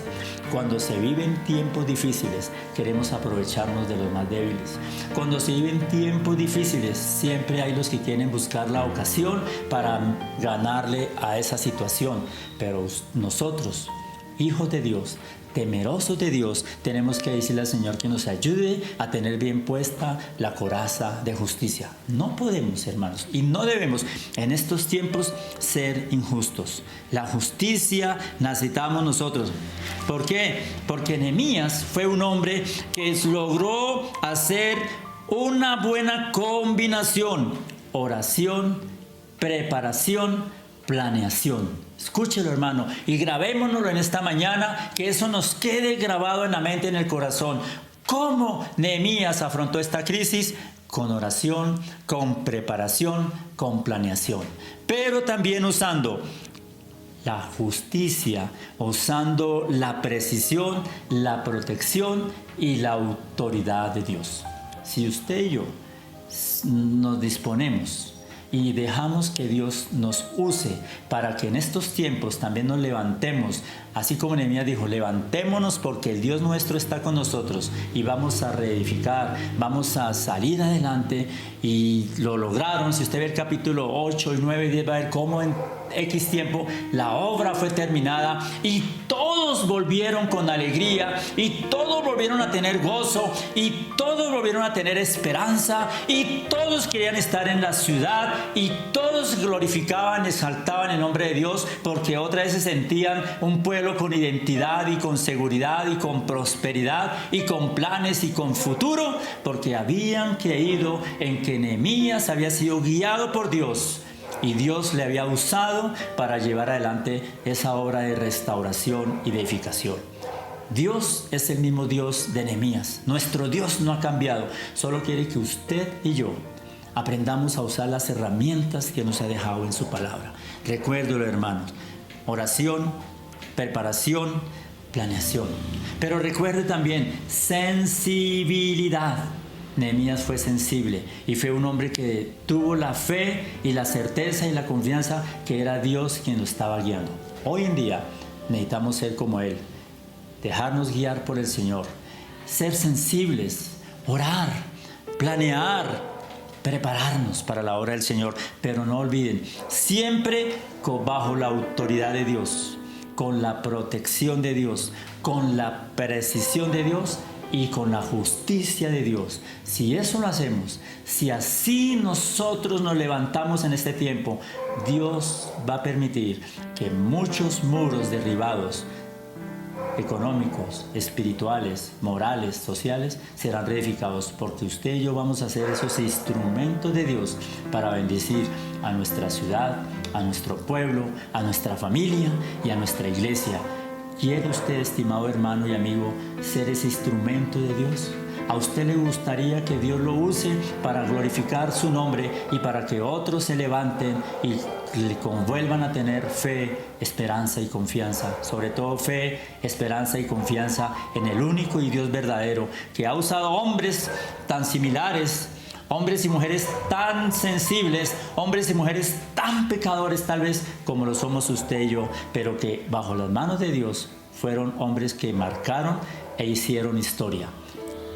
Cuando se viven tiempos difíciles, queremos aprovecharnos de los más débiles. Cuando se viven tiempos difíciles, siempre hay los que quieren buscar la ocasión para ganarle a esa situación. Pero nosotros, hijos de Dios, temerosos de Dios, tenemos que decirle al Señor que nos ayude a tener bien puesta la coraza de justicia. No podemos, hermanos, y no debemos en estos tiempos ser injustos. La justicia necesitamos nosotros. ¿Por qué? Porque Nehemías fue un hombre que logró hacer una buena combinación: oración, preparación, planeación. Escúchelo, hermano, y grabémonoslo en esta mañana, que eso nos quede grabado en la mente, en el corazón. ¿Cómo Nehemías afrontó esta crisis? Con oración, con preparación, con planeación. Pero también usando la justicia, usando la precisión, la protección y la autoridad de Dios. Si usted y yo nos disponemos y dejamos que Dios nos use para que en estos tiempos también nos levantemos, así como Nehemías dijo, levantémonos porque el Dios nuestro está con nosotros y vamos a reedificar, vamos a salir adelante, y lo lograron. Si usted ve el capítulo 8 y 9 y 10 va a ver cómo en X tiempo la obra fue terminada y todos volvieron con alegría y todos volvieron a tener gozo y todos volvieron a tener esperanza y todos querían estar en la ciudad y todos glorificaban, exaltaban el nombre de Dios, porque otra vez se sentían un pueblo con identidad y con seguridad y con prosperidad y con planes y con futuro, porque habían creído en que Nehemías había sido guiado por Dios y Dios le había usado para llevar adelante esa obra de restauración y de edificación. Dios es el mismo Dios de Nehemías. Nuestro Dios no ha cambiado. Solo quiere que usted y yo aprendamos a usar las herramientas que nos ha dejado en su palabra. Recuérdelo, hermanos. Oración, preparación, planeación. Pero recuerde también sensibilidad. Nehemías fue sensible y fue un hombre que tuvo la fe y la certeza y la confianza que era Dios quien lo estaba guiando. Hoy en día necesitamos ser como él, dejarnos guiar por el Señor, ser sensibles, orar, planear, prepararnos para la obra del Señor. Pero no olviden, siempre bajo la autoridad de Dios, con la protección de Dios, con la precisión de Dios y con la justicia de Dios. Si eso lo hacemos, si así nosotros nos levantamos en este tiempo, Dios va a permitir que muchos muros derribados, económicos, espirituales, morales, sociales, serán reedificados, porque usted y yo vamos a ser esos instrumentos de Dios para bendecir a nuestra ciudad, a nuestro pueblo, a nuestra familia y a nuestra iglesia. ¿Quiere usted, estimado hermano y amigo, ser ese instrumento de Dios? ¿A usted le gustaría que Dios lo use para glorificar su nombre y para que otros se levanten y le vuelvan a tener fe, esperanza y confianza? Sobre todo fe, esperanza y confianza en el único y Dios verdadero, que ha usado hombres tan similares, hombres y mujeres tan sensibles, hombres y mujeres tan pecadores tal vez como lo somos usted y yo, pero que bajo las manos de Dios fueron hombres que marcaron e hicieron historia.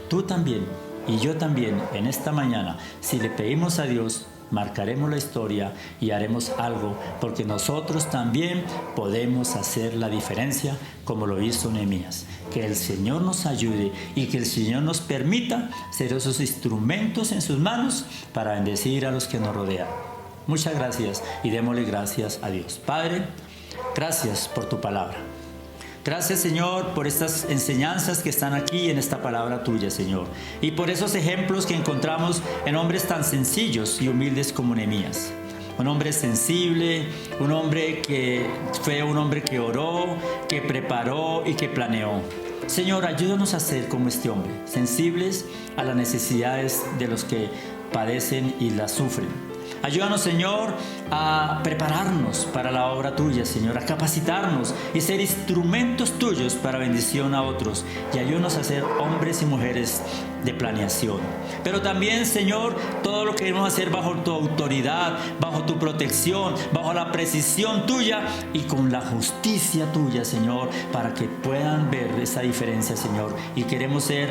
Tú también y yo también en esta mañana, si le pedimos a Dios, marcaremos la historia y haremos algo, porque nosotros también podemos hacer la diferencia como lo hizo Nehemías. Que el Señor nos ayude y que el Señor nos permita ser esos instrumentos en sus manos para bendecir a los que nos rodean. Muchas gracias y démosle gracias a Dios. Padre, gracias por tu palabra. Gracias, Señor, por estas enseñanzas que están aquí en esta palabra tuya, Señor. Y por esos ejemplos que encontramos en hombres tan sencillos y humildes como Nehemías. Un hombre sensible, un hombre que fue un hombre que oró, que preparó y que planeó. Señor, ayúdanos a ser como este hombre, sensibles a las necesidades de los que padecen y las sufren. Ayúdanos, Señor, a prepararnos para la obra tuya, Señor, a capacitarnos y ser instrumentos tuyos para bendición a otros. Y ayúdanos a ser hombres y mujeres de planeación. Pero también, Señor, todo lo que queremos hacer bajo tu autoridad, bajo tu protección, bajo la precisión tuya y con la justicia tuya, Señor, para que puedan ver esa diferencia, Señor. Y queremos ser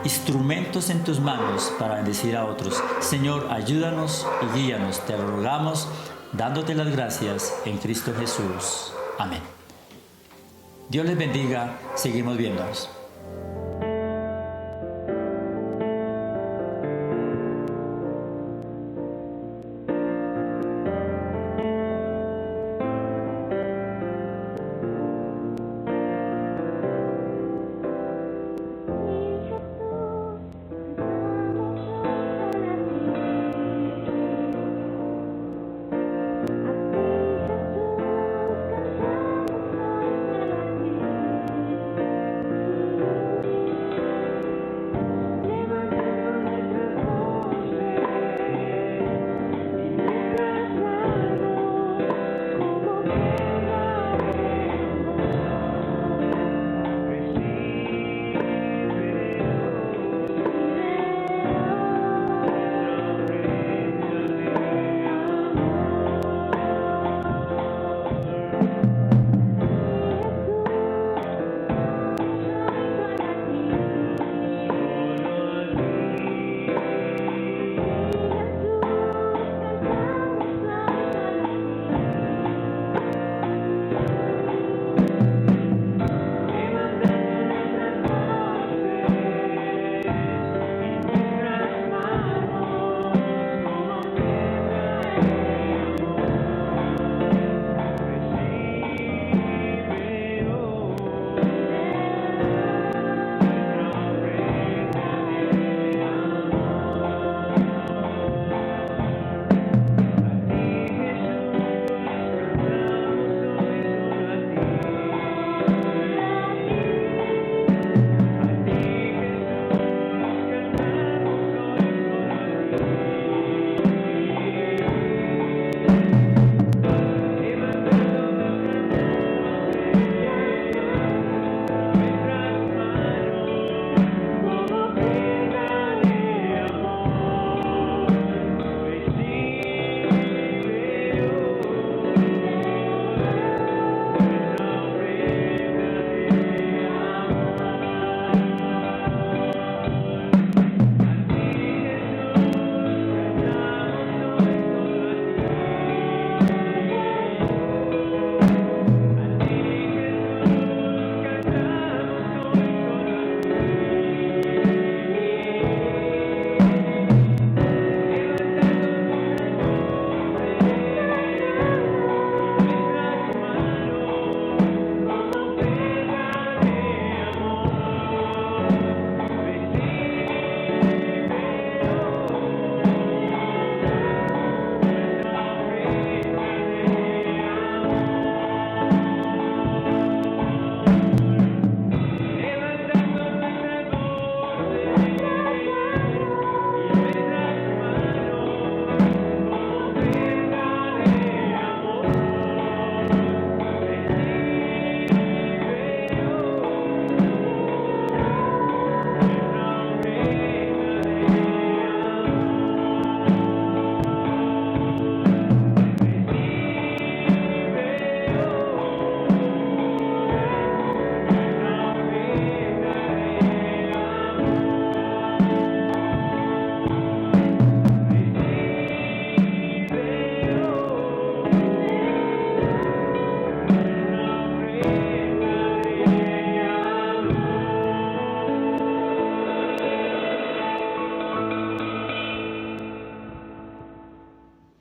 instrumentos en tus manos para bendecir a otros. Señor, ayúdanos y guíanos, te lo rogamos, dándote las gracias en Cristo Jesús. Amén. Dios les bendiga, seguimos viéndonos.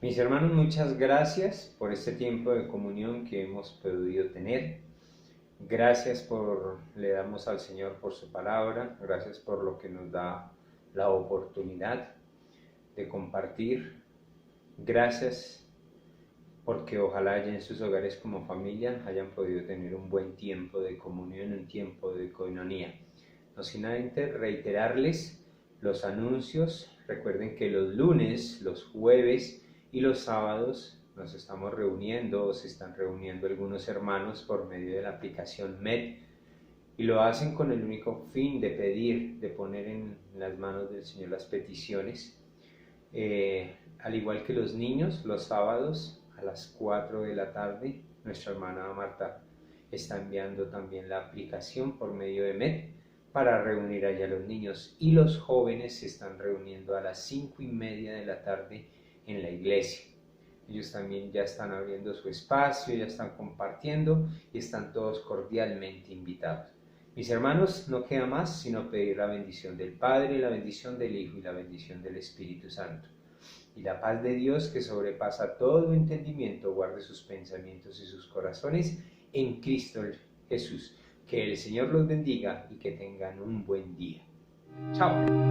Mis hermanos, muchas gracias por este tiempo de comunión que hemos podido tener. Gracias le damos al Señor por su palabra, gracias por lo que nos da la oportunidad de compartir. Gracias porque ojalá ya en sus hogares como familia hayan podido tener un buen tiempo de comunión, un tiempo de coinonía. No sin antes reiterarles los anuncios. Recuerden que los lunes, los jueves y los sábados nos estamos reuniendo o se están reuniendo algunos hermanos por medio de la aplicación MED y lo hacen con el único fin de pedir, de poner en las manos del Señor las peticiones. Al igual que los niños, los sábados a las 4 de la tarde, nuestra hermana Marta está enviando también la aplicación por medio de MED para reunir allá a los niños, y los jóvenes se están reuniendo a las 5:30 de la tarde en la iglesia. Ellos también ya están abriendo su espacio, ya están compartiendo y están todos cordialmente invitados. Mis hermanos, no queda más sino pedir la bendición del Padre, la bendición del Hijo y la bendición del Espíritu Santo. Y la paz de Dios, que sobrepasa todo entendimiento, guarde sus pensamientos y sus corazones en Cristo Jesús. Que el Señor los bendiga y que tengan un buen día. Chao.